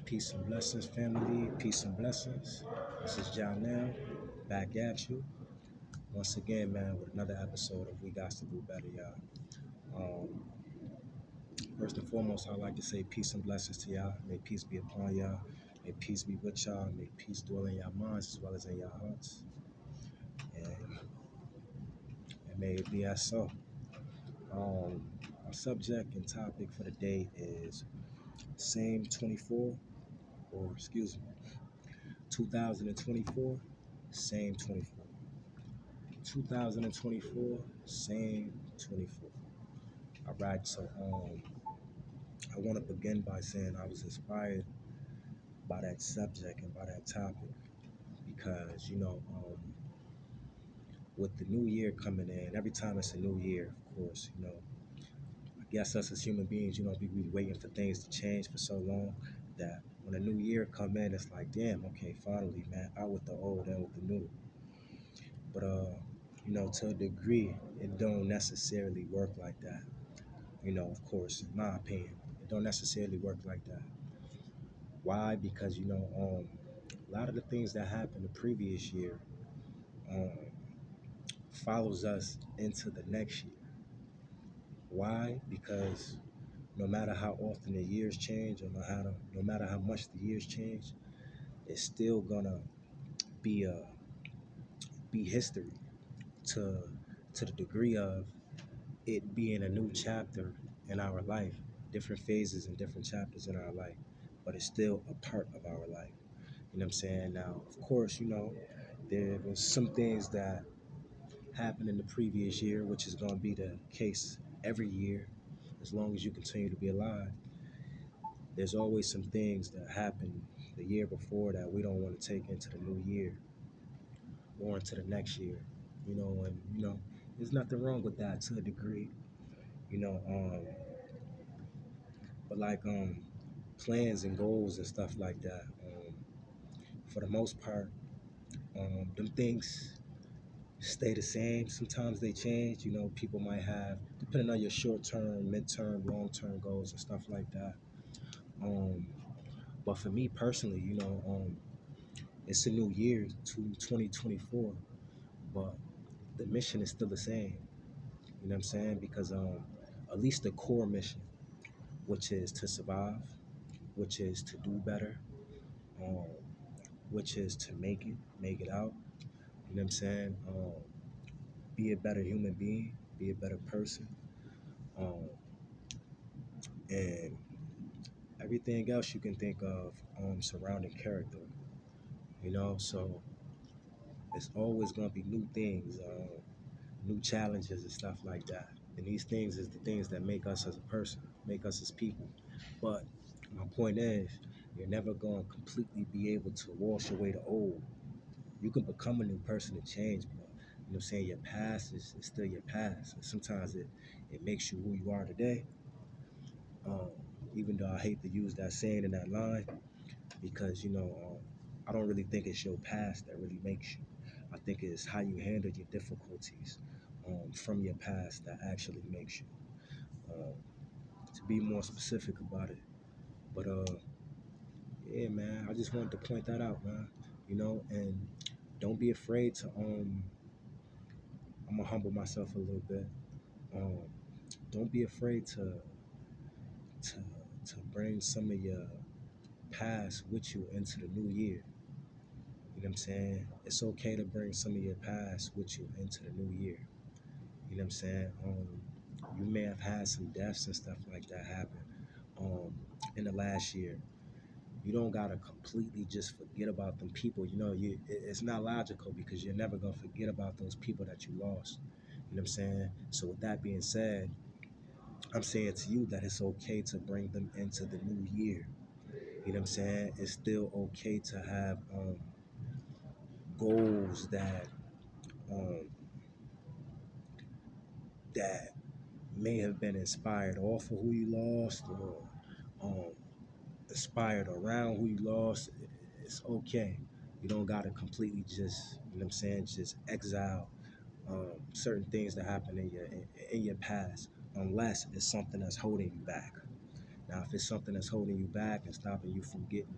Peace and blessings, family. Peace and blessings. This is Janelle back at you once again, man, with another episode of We Got to Do Better, y'all. Um, First and foremost, I'd like to say peace and blessings to y'all. May peace be upon y'all. May peace be with y'all. May peace dwell in your minds as well as in your hearts. And may it be as so. Our subject and topic for the day is same 24, or excuse me, 2024, same 24. 2024, same 24. All right, so I want to begin by saying I was inspired by that subject and by that topic because with the new year coming in, every time it's a new year, of course, I guess us as human beings, we be waiting for things to change for so long that when a new year come in, it's like, damn, okay, finally, man, out with the old, in with the new. But to a degree, it don't necessarily work like that. Of course, in my opinion, it don't necessarily work like that. Why? Because a lot of the things that happened the previous year um, follows us into the next year. Why? Because no matter how often the years change, or no matter how much the years change, it's still gonna be be history to to the degree of it being a new chapter in our life, different phases and different chapters in our life, but it's still a part of our life. You know what I'm saying? Now, of course, there was some things that happened in the previous year, which is going to be the case every year as long as you continue to be alive. There's always some things that happened the year before that we don't want to take into the new year or into the next year. And there's nothing wrong with that to a degree. You know, um, but like plans and goals and stuff like that. For the most part, them things stay the same. Sometimes they change. People might have, depending on your short term, mid term, long term goals and stuff like that. Um, but for me personally, it's a new year to 2024, but the mission is still the same. You know what I'm saying? Because at least the core mission, which is to survive, which is to do better, um, which is to make it out. You know what I'm saying? Be a better human being, be a better person, um, and everything else you can think of surrounding character. So it's always going to be new things, new challenges and stuff like that. And these things is the things that make us as a person, make us as people. But my point is, you're never going to completely be able to wash away the old. You can become a new person and change, but what I'm saying, your past is still your past. And sometimes it makes you who you are today. Um, Even though I hate to use that saying in that line, because I don't really think it's your past that really makes you. I think it's how you handle your difficulties from your past that actually makes you. Um, to be more specific about it, but yeah, man, I just wanted to point that out, man. And don't be afraid to I'm gonna humble myself a little bit. Um, don't be afraid to to bring some of your past with you into the new year. You know what I'm saying? It's okay to bring some of your past with you into the new year. You know what I'm saying? You may have had some deaths and stuff like that happen um, in the last year. You don't gotta completely just forget about them people. It's not logical because you're never gonna forget about those people that you lost. You know what I'm saying? So with that being said, I'm saying to you that it's okay to bring them into the new year. You know what I'm saying? It's still okay to have goals um, that may have been inspired off of who you lost or um, inspired around who you lost. It's okay. You don't gotta completely just, just exile certain things that happen in your past, unless it's something that's holding you back. Now, if it's something that's holding you back and stopping you from getting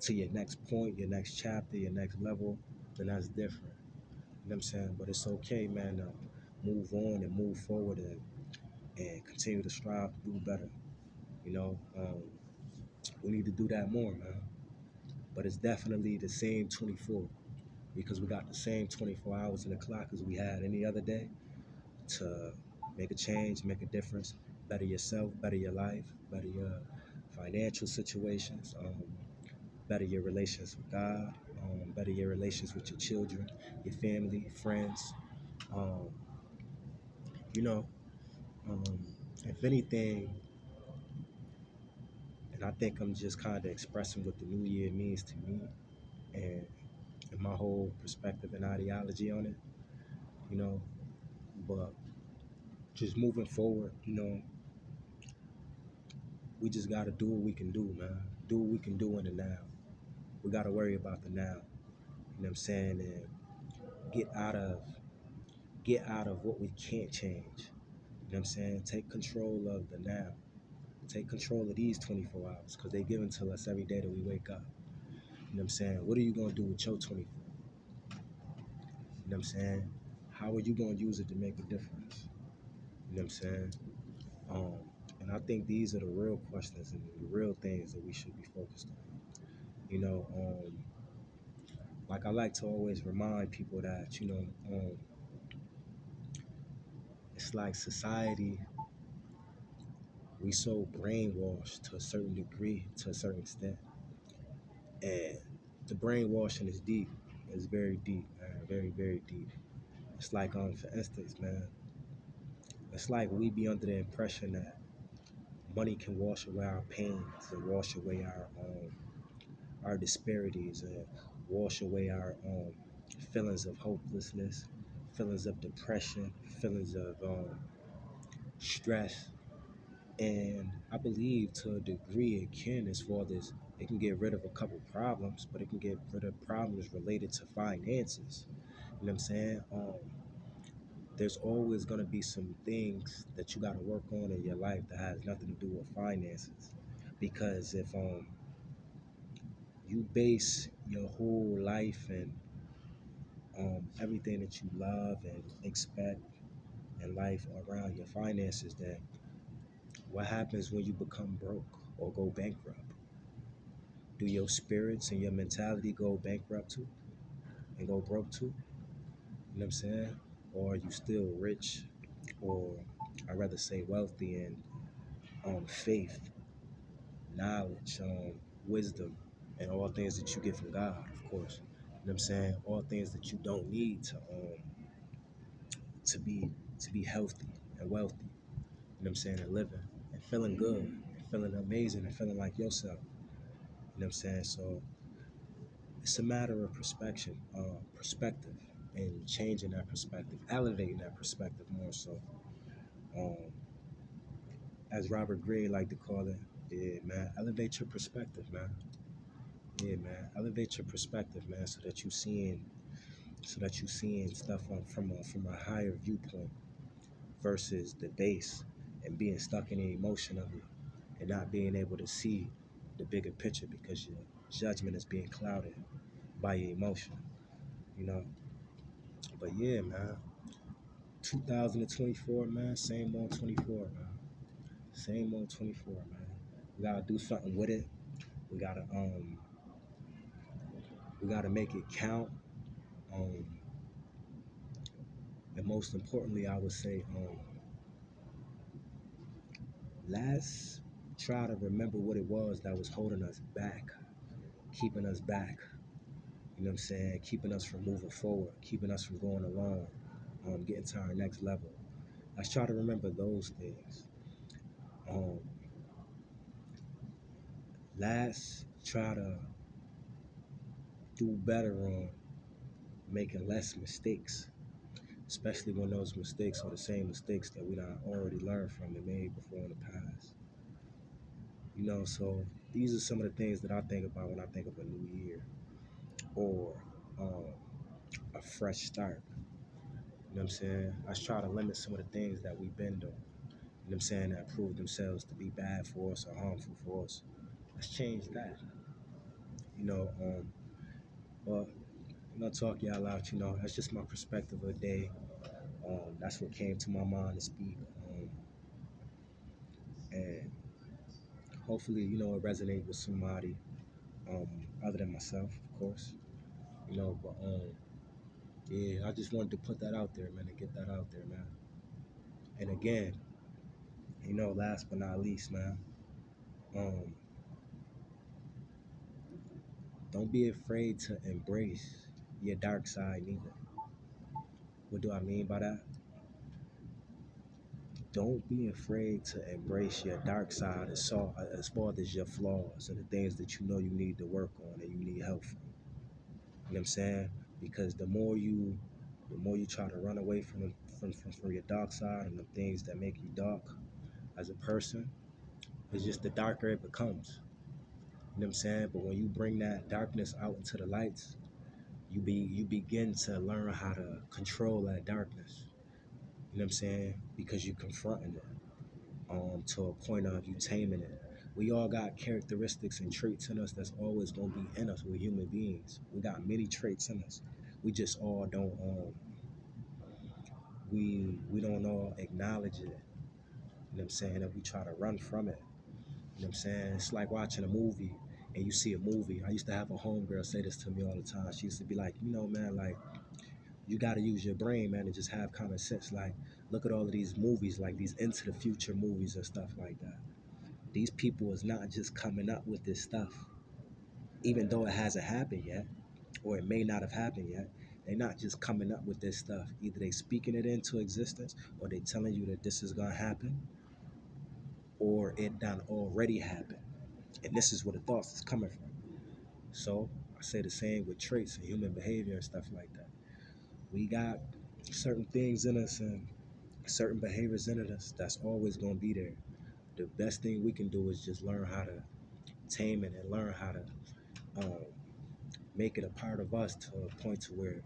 to your next point, your next chapter, your next level, then that's different. You know what I'm saying? But it's okay, man, to move on and move forward and continue to strive to do better. You know, we need to do that more, man. But it's definitely the same 24 because we got the same 24 hours in the clock as we had any other day to make a change, make a difference, better yourself, better your life, better your financial situations, better your relations with God, better your relations with your children, your family, friends. Um, you know, um, if anything, and I think I'm just kind of expressing what the new year means to me and, and my whole perspective and ideology on it, you know, but just moving forward, we just got to do what we can do, man. Do what we can do in the now. We got to worry about the now. You know what I'm saying? And get out of get out of what we can't change. You know what I'm saying? Take control of the now. Take control of these 24 hours because they given to us every day that we wake up. You know what I'm saying? What are you going to do with your 24? You know what I'm saying? How are you going to use it to make a difference? You know what I'm saying? Um, and I think these are the real questions and the real things that we should be focused on. You know, like I like to always remind people that, it's like society, we so brainwashed to a certain degree, to a certain extent. And the brainwashing is deep. It's very deep, man. Very, very deep. It's like, for instance, man, it's like we be under the impression that money can wash away our pains and wash away our disparities and wash away our feelings of hopelessness, feelings of depression, feelings of stress. And I believe to a degree it can, as far as it can get rid of a couple problems, but it can get rid of problems related to finances. You know what I'm saying? There's always going to be some things that you got to work on in your life that has nothing to do with finances. Because if you base your whole life and everything that you love and expect in life around your finances, then what happens when you become broke or go bankrupt? Do your spirits and your mentality go bankrupt too and go broke too? You know what I'm saying? Or are you still rich, or I'd rather say wealthy and faith, knowledge, wisdom, and all things that you get from God, of course. You know what I'm saying? All things that you don't need to be to be healthy and wealthy. You know what I'm saying? And living and feeling good and feeling amazing and feeling like yourself. You know what I'm saying? So it's a matter of perspective, and changing that perspective, elevating that perspective more so. Um, as Robert Greene like to call it, yeah, man, elevate your perspective, man. Yeah, man, elevate your perspective, man, so that you seeing stuff from a higher viewpoint versus the base and being stuck in the emotion of it and not being able to see the bigger picture because your judgment is being clouded by your emotion, you know. But yeah, man, 2024, man, same old 24, man. Same old 24, man. We gotta do something with it. We gotta make it count. Um and most importantly, I would say, let's try to remember what it was that was holding us back, keeping us back. You know what I'm saying? Keeping us from moving forward, keeping us from going along, getting to our next level. Let's try to remember those things. Um, let's try to do better on making less mistakes, especially when those mistakes are the same mistakes that we done already learned from and made before in the past. You know, so these are some of the things that I think about when I think of a new year or um, a fresh start. You know what I'm saying? Let's try to limit some of the things that we've been doing. You know what I'm saying, that prove themselves to be bad for us or harmful for us. Let's change that. You know, but talk y'all out, that's just my perspective of the day. That's what came to my mind to speak. And hopefully, it resonate with somebody um, other than myself, of course. But yeah, I just wanted to put that out there, man, and get that out there, man. And again, last but not least, man, um, don't be afraid to embrace your dark side neither. What do I mean by that? Don't be afraid to embrace your dark side as far as your flaws and the things that you need to work on and you need help from. You know what I'm saying? Because the more you try to run away from your dark side and the things that make you dark as a person, it's just the darker it becomes. You know what I'm saying? But when you bring that darkness out into the lights, you begin to learn how to control that darkness. You know what I'm saying? Because you confronting it to a point of you taming it. We all got characteristics and traits in us that's always gonna be in us. We're human beings. We got many traits in us. We just all don't we don't all acknowledge it. You know what I'm saying? And we try to run from it. You know what I'm saying? It's like watching a movie and you see a movie. I used to have a homegirl say this to me all the time. She used to be like, man, like you gotta use your brain, man, and just have common sense. Like, look at all of these movies, like these into the future movies and stuff like that. These people is not just coming up with this stuff, even though it hasn't happened yet, or it may not have happened yet. They're not just coming up with this stuff. Either they speaking it into existence, or they telling you that this is gonna happen, or it done already happened. And this is where the thoughts is coming from. So I say the same with traits and human behavior and stuff like that. We got certain things in us and certain behaviors in us that's always gonna be there. The best thing we can do is just learn how to tame it and learn how to um, make it a part of us to a point to where,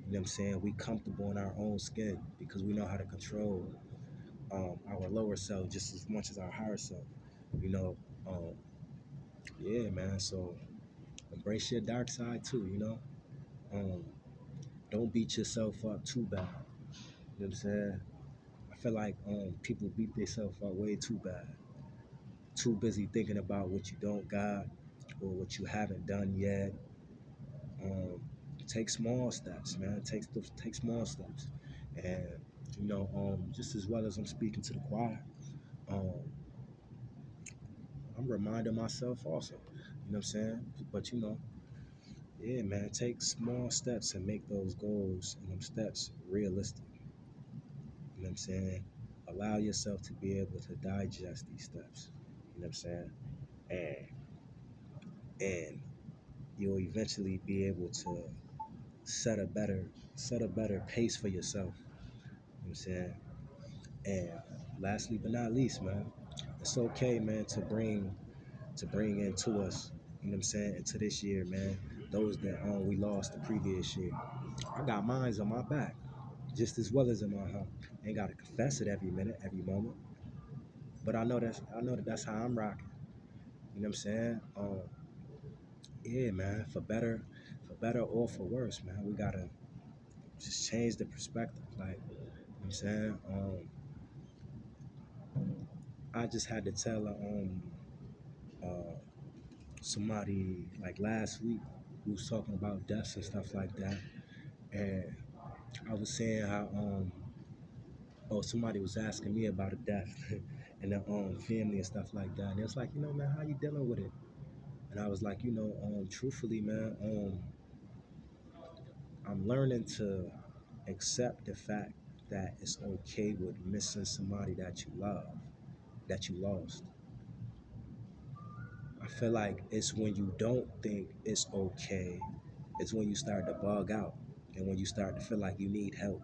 what I'm saying, we comfortable in our own skin because we know how to control our lower self just as much as our higher self. You know, um, yeah, man. So embrace your dark side too. Um, don't beat yourself up too bad. You know what I'm saying? I feel like people beat themselves up way too bad. Too busy thinking about what you don't got or what you haven't done yet. Um, take small steps, man. Take small steps, and just as well as I'm speaking to the choir, um, I'm reminding myself also. You know what I'm saying? But yeah, man, take small steps and make those goals and them steps realistic. You know what I'm saying? Allow yourself to be able to digest these steps. You know what I'm saying? And you'll eventually be able to set a better set a better pace for yourself. You know what I'm saying? And lastly but not least, man, it's okay, man, to bring into us, you know what I'm saying, into this year, man, those that we lost the previous year. I got mines on my back, just as well as in my heart. Ain't gotta confess it every minute, every moment. But I know that that's how I'm rocking. You know what I'm saying? Yeah, man, for better or for worse, man. We gotta just change the perspective. Like, you know what I'm saying? I just had to tell uh, somebody like last week who was talking about deaths and stuff like that, and I was saying how somebody was asking me about a death and the family and stuff like that, and it was like, man, how you dealing with it? And I was like, truthfully, man, I'm learning to accept the fact that it's okay with missing somebody that you love, that you lost. I feel like it's when you don't think it's okay, it's when you start to bug out and when you start to feel like you need help.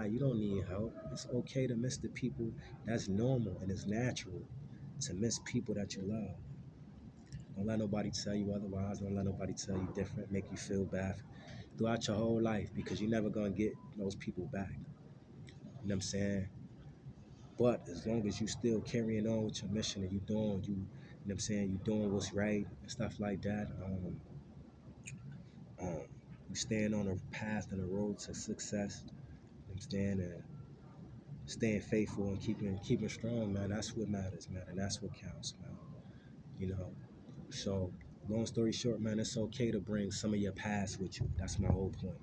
You don't need help. It's okay to miss the people. That's normal and it's natural to miss people that you love. Don't let nobody tell you otherwise. Don't let nobody tell you different, make you feel bad throughout your whole life because you're never going to get those people back. You know what I'm saying? But as long as you still carrying on with your mission and you doing you know what I'm saying, you doing what's right and stuff like that, um, you staying on a path and a road to success, you know what I'm saying, and staying faithful and keeping strong, man. That's what matters, man, and that's what counts, man. You know. So, long story short, man, it's okay to bring some of your past with you. That's my whole point.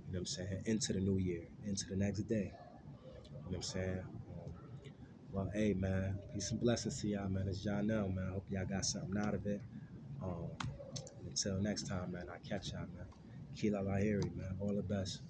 You know what I'm saying? Into the new year, into the next day. You know what I'm saying? Well, hey, man, peace and blessings to y'all, man. It's Janelle, man. I hope y'all got something out of it. Um, until next time, man, I'll catch y'all, man. Kila Lahiri, man. All the best.